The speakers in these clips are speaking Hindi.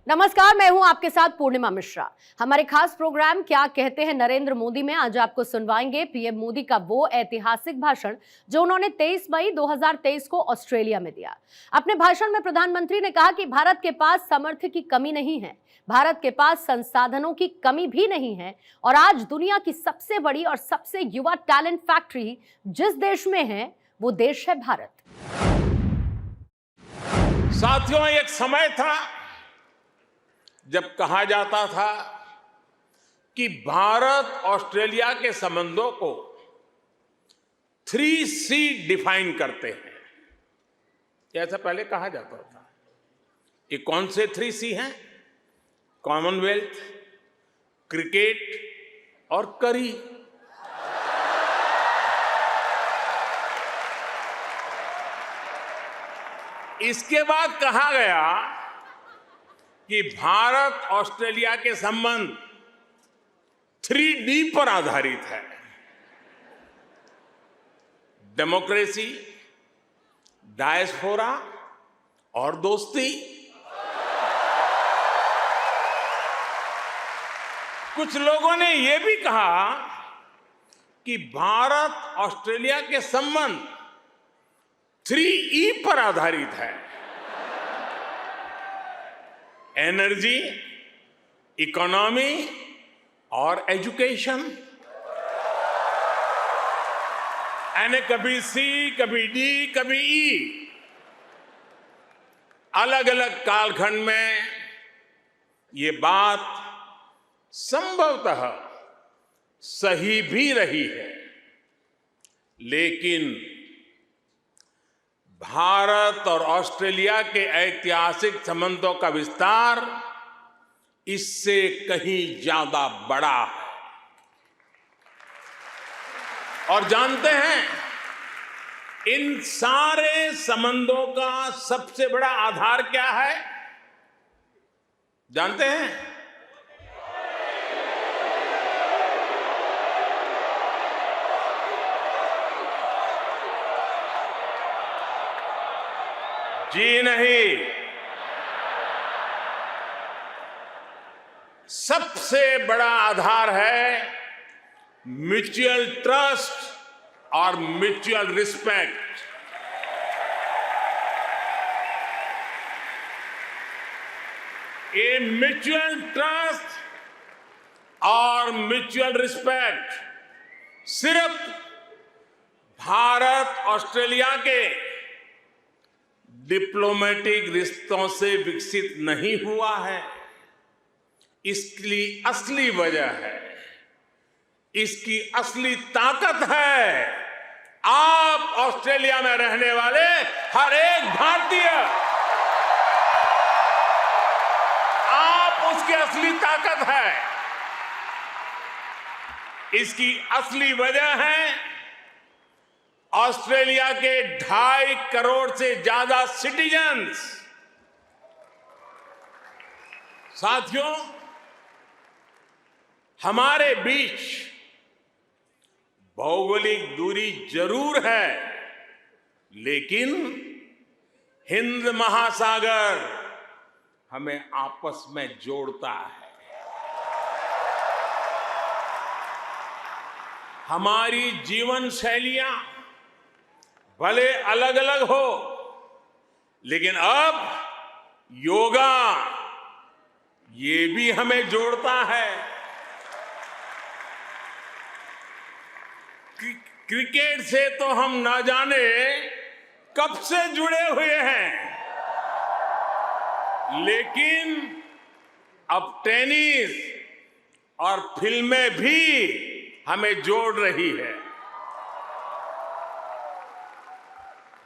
नमस्कार, मैं हूं आपके साथ पूर्णिमा मिश्रा। हमारे खास प्रोग्राम क्या कहते हैं नरेंद्र मोदी में आज आपको सुनवाएंगे पीएम मोदी का वो ऐतिहासिक भाषण जो उन्होंने 23 मई 2023 को ऑस्ट्रेलिया में दिया। अपने भाषण में प्रधानमंत्री ने कहा कि भारत के पास सामर्थ्य की कमी नहीं है, भारत के पास संसाधनों की कमी भी नहीं है और आज दुनिया की सबसे बड़ी और सबसे युवा टैलेंट फैक्ट्री जिस देश में है वो देश है भारत। साथियों, एक समय था जब कहा जाता था कि भारत ऑस्ट्रेलिया के संबंधों को 3C डिफाइन करते हैं। ऐसा पहले कहा जाता था। ये कौन से 3C हैं? कॉमनवेल्थ, क्रिकेट और करी। इसके बाद कहा गया कि भारत ऑस्ट्रेलिया के संबंध 3D पर आधारित है। डेमोक्रेसी, डायस्पोरा और दोस्ती। कुछ लोगों ने यह भी कहा कि भारत ऑस्ट्रेलिया के संबंध 3E पर आधारित है। एनर्जी, इकोनॉमी और एजुकेशन। यानी कभी C, कभी D, कभी E। अलग अलग कालखंड में ये बात संभवतः सही भी रही है, लेकिन भारत और ऑस्ट्रेलिया के ऐतिहासिक संबंधों का विस्तार इससे कहीं ज्यादा बड़ा है। और जानते हैं, इन सारे संबंधों का सबसे बड़ा आधार क्या है? जानते हैं? जी नहीं, सबसे बड़ा आधार है म्यूचुअल ट्रस्ट और म्यूचुअल रिस्पेक्ट। ये म्यूचुअल ट्रस्ट और म्यूचुअल रिस्पेक्ट सिर्फ भारत ऑस्ट्रेलिया के डिप्लोमेटिक रिश्तों से विकसित नहीं हुआ है। इसकी असली वजह है, इसकी असली ताकत है आप ऑस्ट्रेलिया में रहने वाले हर एक भारतीय। आप उसकी असली ताकत है। इसकी असली वजह है ऑस्ट्रेलिया के 2.5 करोड़ से ज्यादा सिटीजन्स। साथियों, हमारे बीच भौगोलिक दूरी जरूर है, लेकिन हिंद महासागर हमें आपस में जोड़ता है। हमारी जीवन शैलियां भले अलग अलग हो, लेकिन अब योगा ये भी हमें जोड़ता है। क्रिकेट से तो हम ना जाने कब से जुड़े हुए हैं, लेकिन अब टेनिस और फिल्में भी हमें जोड़ रही है।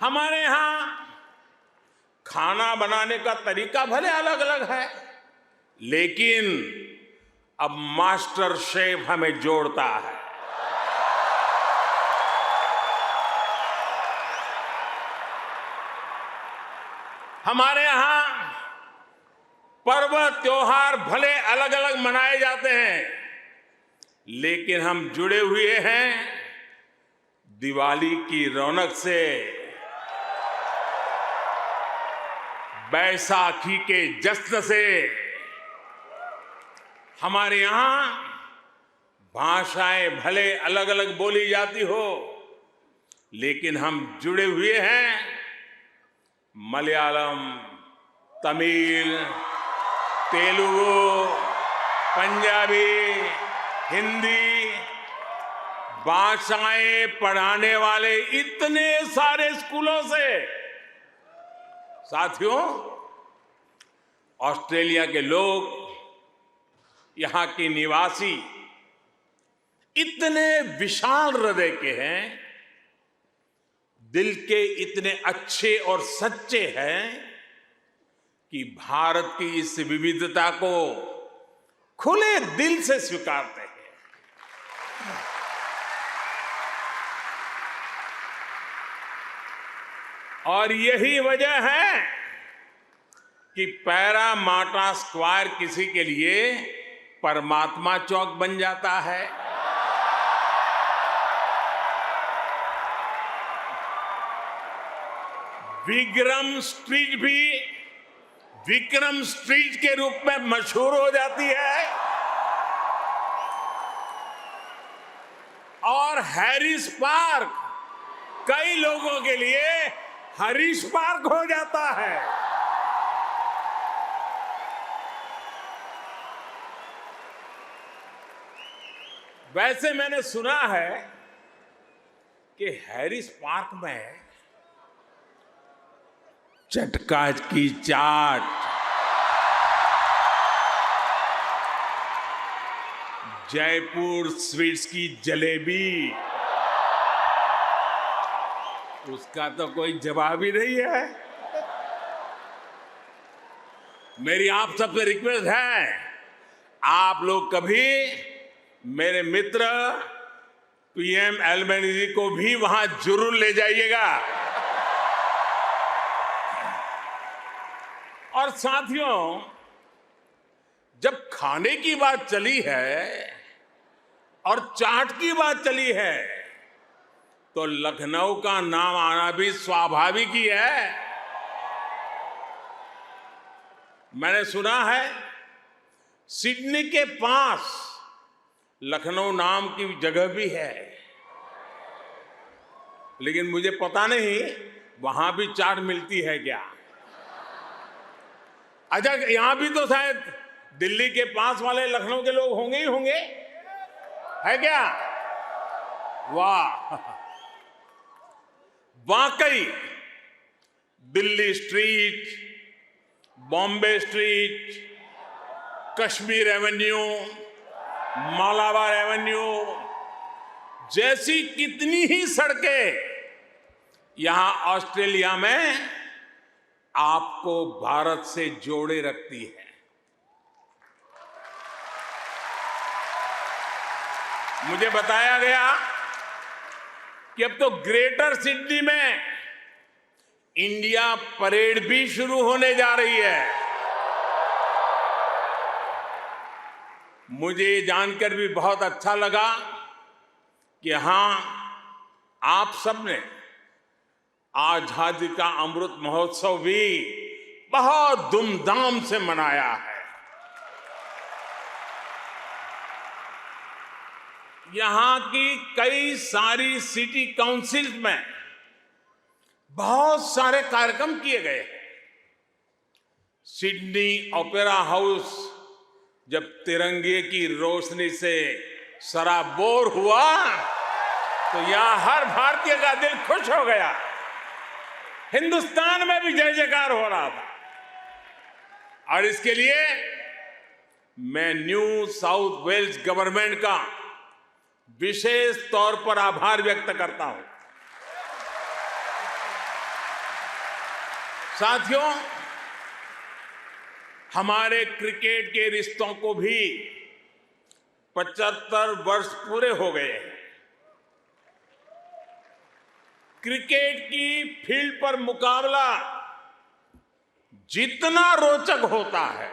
हमारे यहां खाना बनाने का तरीका भले अलग अलग है, लेकिन अब मास्टर शेफ हमें जोड़ता है। हमारे यहां पर्व त्योहार भले अलग अलग मनाए जाते हैं, लेकिन हम जुड़े हुए हैं दिवाली की रौनक से, बैसाखी के जश्न से, हमारे यहां भाषाएं भले अलग अलग बोली जाती हो, लेकिन हम जुड़े हुए हैं मलयालम, तमिल, तेलुगु, पंजाबी, हिंदी भाषाएं पढ़ाने वाले इतने सारे स्कूलों से। साथियों, ऑस्ट्रेलिया के लोग, यहां के निवासी इतने विशाल हृदय के हैं, दिल के इतने अच्छे और सच्चे हैं कि भारत की इस विविधता को खुले दिल से स्वीकारते हैं। और यही वजह है कि पैरामाटा स्क्वायर किसी के लिए परमात्मा चौक बन जाता है, विक्रम स्ट्रीट भी विक्रम स्ट्रीट के रूप में मशहूर हो जाती है, और हैरिस पार्क कई लोगों के लिए हरीश पार्क हो जाता है। वैसे मैंने सुना है कि हैरिस पार्क में चटका की चाट, जयपुर स्वीट्स की जलेबी, उसका तो कोई जवाब ही नहीं है। मेरी आप सबसे रिक्वेस्ट है, आप लोग कभी मेरे मित्र पीएम एल्बेनीज़ी को भी वहां जरूर ले जाइएगा। और साथियों, जब खाने की बात चली है और चाट की बात चली है, तो लखनऊ का नाम आना भी स्वाभाविक ही है। मैंने सुना है सिडनी के पास लखनऊ नाम की जगह भी है, लेकिन मुझे पता नहीं वहां भी चाट मिलती है क्या। अच्छा, यहां भी तो शायद दिल्ली के पास वाले लखनऊ के लोग होंगे ही होंगे, है क्या? वाह, वाकई Delhi street, Bombay street, Kashmir Avenue, Malabar Avenue जैसी कितनी ही सड़कें यहां ऑस्ट्रेलिया में आपको भारत से जोड़े रखती है। मुझे बताया गया कि अब तो ग्रेटर सिडनी में इंडिया परेड भी शुरू होने जा रही है। मुझे जानकर भी बहुत अच्छा लगा कि हां, आप सबने आजादी का अमृत महोत्सव भी बहुत धूमधाम से मनाया है। यहां की कई सारी सिटी काउंसिल में बहुत सारे कार्यक्रम किए गए हैं। सिडनी ओपेरा हाउस जब तिरंगे की रोशनी से सराबोर हुआ तो यहां हर भारतीय का दिल खुश हो गया। हिंदुस्तान में भी जय जयकार हो रहा था। और इसके लिए मैं न्यू साउथ वेल्स गवर्नमेंट का विशेष तौर पर आभार व्यक्त करता हूं। साथियों, हमारे क्रिकेट के रिश्तों को भी 75 वर्ष पूरे हो गए हैं। क्रिकेट की फील्ड पर मुकाबला जितना रोचक होता है,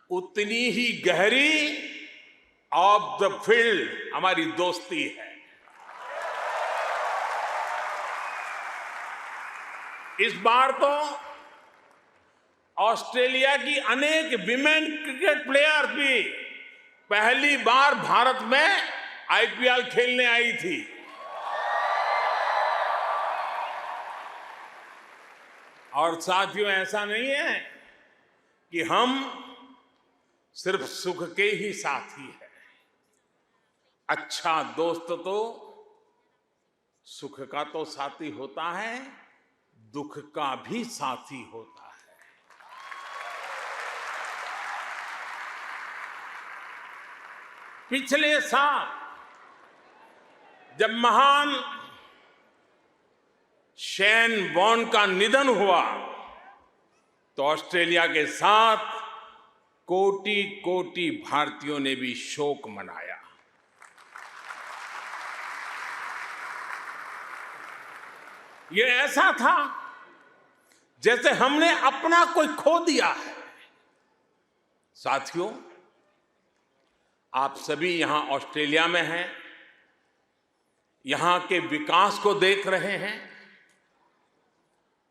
उतनी ही गहरी ऑफ द फील्ड हमारी दोस्ती है। इस बार तो ऑस्ट्रेलिया की अनेक विमेन क्रिकेट प्लेयर भी पहली बार भारत में आईपीएल खेलने आई थी। और साथियों, ऐसा नहीं है कि हम सिर्फ सुख के ही साथी हैं। अच्छा दोस्त तो सुख का तो साथी होता है, दुख का भी साथी होता है। पिछले साल जब महान शेन वॉर्न का निधन हुआ तो ऑस्ट्रेलिया के साथ कोटि कोटि भारतीयों ने भी शोक मनाया। ये ऐसा था जैसे हमने अपना कोई खो दिया है। साथियों, आप सभी यहां ऑस्ट्रेलिया में हैं, यहां के विकास को देख रहे हैं।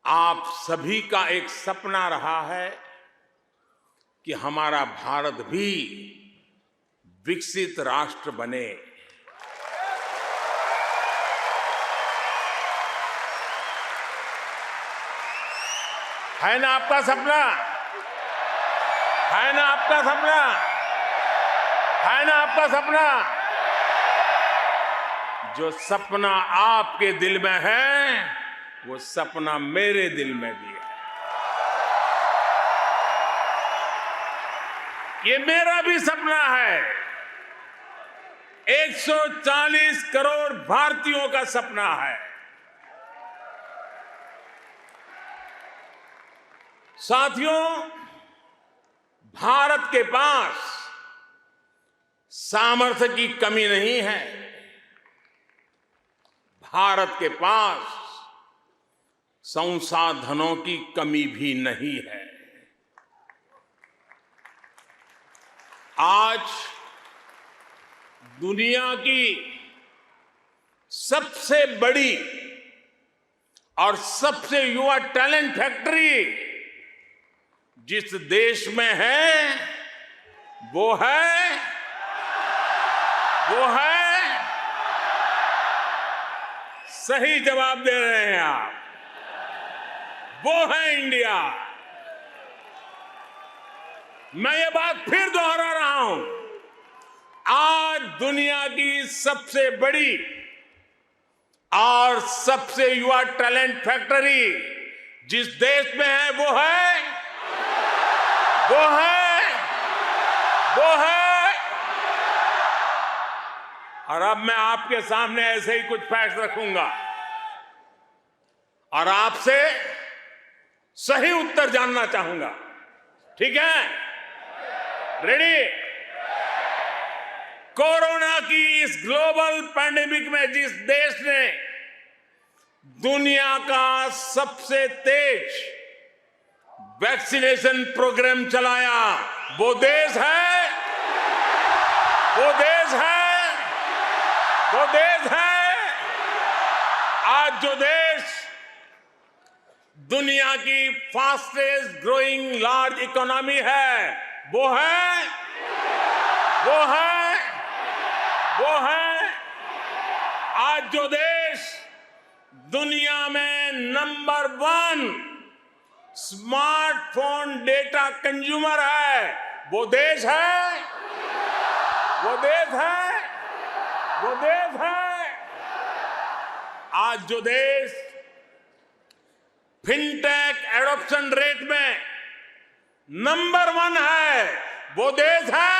आप सभी का एक सपना रहा है कि हमारा भारत भी विकसित राष्ट्र बने। है ना आपका सपना? है ना आपका सपना? है ना आपका सपना? जो सपना आपके दिल में है, वो सपना मेरे दिल में भी है। ये मेरा भी सपना है। 140 करोड़ भारतीयों का सपना है। साथियों, भारत के पास सामर्थ्य की कमी नहीं है। भारत के पास संसाधनों की कमी भी नहीं है। आज दुनिया की सबसे बड़ी और सबसे युवा टैलेंट फैक्ट्री जिस देश में है वो है सही जवाब दे रहे हैं आप, वो है इंडिया। मैं ये बात फिर दोहरा रहा हूं। आज दुनिया की सबसे बड़ी और सबसे युवा टैलेंट फैक्ट्री जिस देश में है वो है और अब मैं आपके सामने ऐसे ही कुछ फैक्ट रखूंगा और आपसे सही उत्तर जानना चाहूंगा। ठीक है? रेडी? कोरोना की इस ग्लोबल पैंडेमिक में जिस देश ने दुनिया का सबसे तेज वैक्सीनेशन प्रोग्राम चलाया, वो देश है आज जो देश दुनिया की फास्टेस्ट ग्रोइंग लार्ज इकोनॉमी है वो है आज जो देश दुनिया में नंबर 1 स्मार्टफोन डेटा कंज्यूमर है वो देश है आज जो देश फिनटेक एडॉप्शन रेट में नंबर 1 है वो देश है